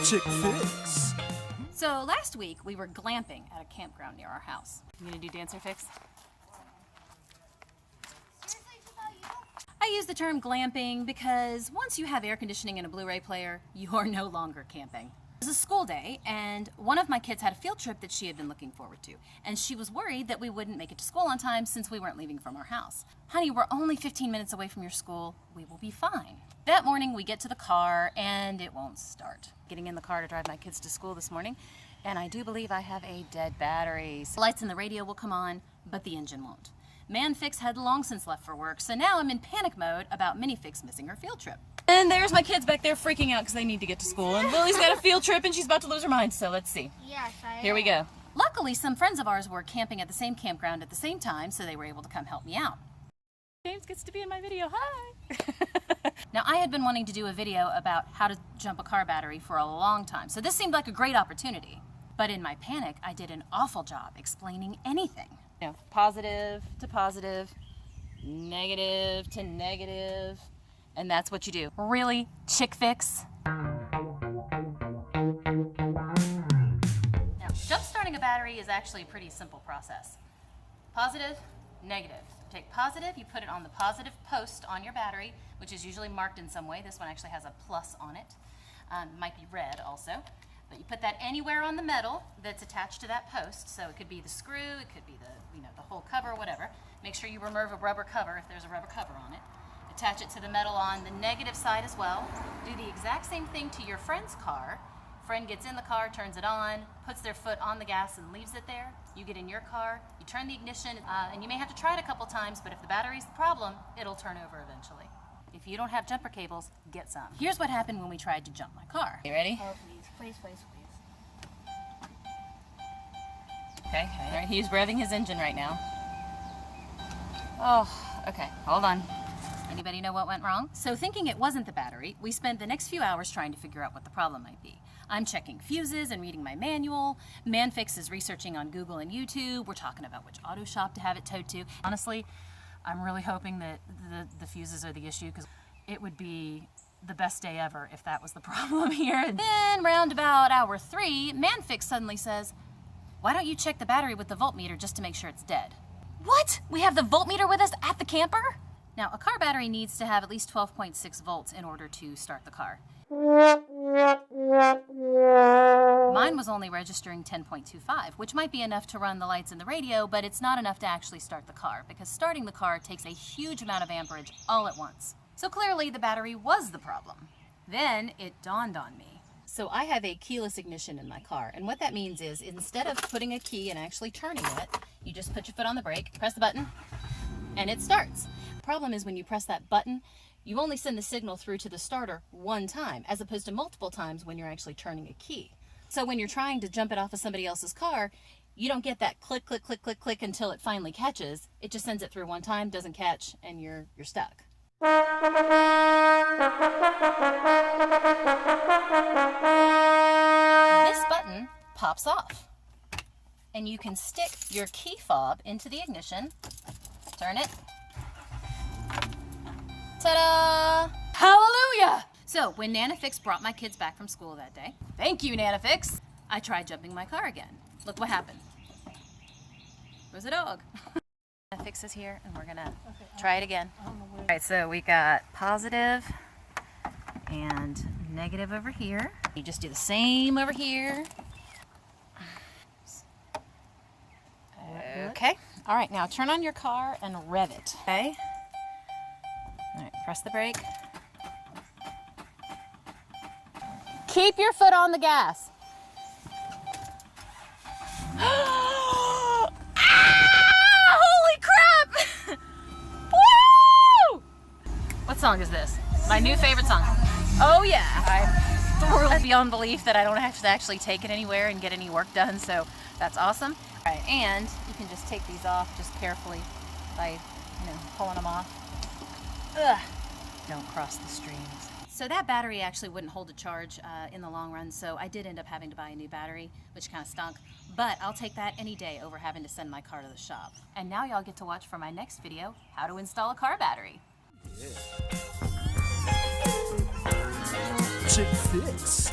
Chick Fix. So last week we were glamping at a campground near our house. You gonna do Dancer Fix? I use the term glamping because once you have air conditioning and a Blu-ray player, you are no longer camping. It was a school day, and one of my kids had a field trip that she had been looking forward to, and she was worried that we wouldn't make it to school on time since we weren't leaving from our house. Honey, we're only 15 minutes away from your school. We will be fine. That morning, we get to the car, and it won't start. Getting in the car to drive my kids to school this morning, and I do believe I have a dead battery. The lights in the radio will come on, but the engine won't. ManFix had long since left for work, so now I'm in panic mode about MiniFix missing her field trip. And there's my kids back there freaking out because they need to get to school, and Lily's got a field trip and she's about to lose her mind, so let's see. Yes, I am. Here we go. Luckily, some friends of ours were camping at the same campground at the same time, so they were able to come help me out. James gets to be in my video. Hi! Now, I had been wanting to do a video about how to jump a car battery for a long time, so this seemed like a great opportunity. But in my panic, I did an awful job explaining anything. You know, positive to positive, negative to negative, and that's what you do. Really, Chick Fix? Now, jump starting a battery is actually a pretty simple process. Positive, negative. Take positive, you put it on the positive post on your battery, which is usually marked in some way. This one actually has a plus on it. Might be red also. But you put that anywhere on the metal that's attached to that post. So it could be the screw, it could be the whole cover, whatever. Make sure you remove a rubber cover if there's a rubber cover on it. Attach it to the metal on the negative side as well. Do the exact same thing to your friend's car. Friend gets in the car, turns it on, puts their foot on the gas and leaves it there. You get in your car, you turn the ignition, and you may have to try it a couple times, but if the battery's the problem, it'll turn over eventually. If you don't have jumper cables, get some. Here's what happened when we tried to jump my car. You ready? Oh, please. Okay, all right, he's revving his engine right now. Oh, okay, hold on. Anybody know what went wrong? So thinking it wasn't the battery, we spent the next few hours trying to figure out what the problem might be. I'm checking fuses and reading my manual. ManFix is researching on Google and YouTube. We're talking about which auto shop to have it towed to. Honestly, I'm really hoping that the fuses are the issue because it would be the best day ever if that was the problem here. And then round about hour 3, ManFix suddenly says, why don't you check the battery with the voltmeter just to make sure it's dead? What? We have the voltmeter with us at the camper? Now, a car battery needs to have at least 12.6 volts in order to start the car. Mine was only registering 10.25, which might be enough to run the lights in the radio, but it's not enough to actually start the car, because starting the car takes a huge amount of amperage all at once. So clearly the battery was the problem. Then it dawned on me. So I have a keyless ignition in my car, and what that means is instead of putting a key and actually turning it, you just put your foot on the brake, press the button, and it starts. The problem is when you press that button, you only send the signal through to the starter one time, as opposed to multiple times when you're actually turning a key. So when you're trying to jump it off of somebody else's car, you don't get that click, click, click, click, click until it finally catches. It just sends it through one time, doesn't catch, and you're stuck. This button pops off, and you can stick your key fob into the ignition, turn it, ta-da! Hallelujah! So when NanaFix brought my kids back from school that day, thank you, NanaFix, I tried jumping my car again. Look what happened. There's a dog. NanaFix is here, and we're gonna try it again. All right, so we got positive and negative over here. You just do the same over here. Okay. All right, now turn on your car and rev it. Okay. All right, press the brake. Keep your foot on the gas. Ah! Holy crap! Woo! What song is this? My new favorite song. Oh yeah, I'm thrilled beyond belief that I don't have to actually take it anywhere and get any work done, so that's awesome. All right, and you can just take these off just carefully by, pulling them off. Ugh. Don't cross the streams. So that battery actually wouldn't hold a charge in the long run, so I did end up having to buy a new battery, which kind of stunk. But I'll take that any day over having to send my car to the shop. And now y'all get to watch for my next video, how to install a car battery. Yeah. Chick Fix.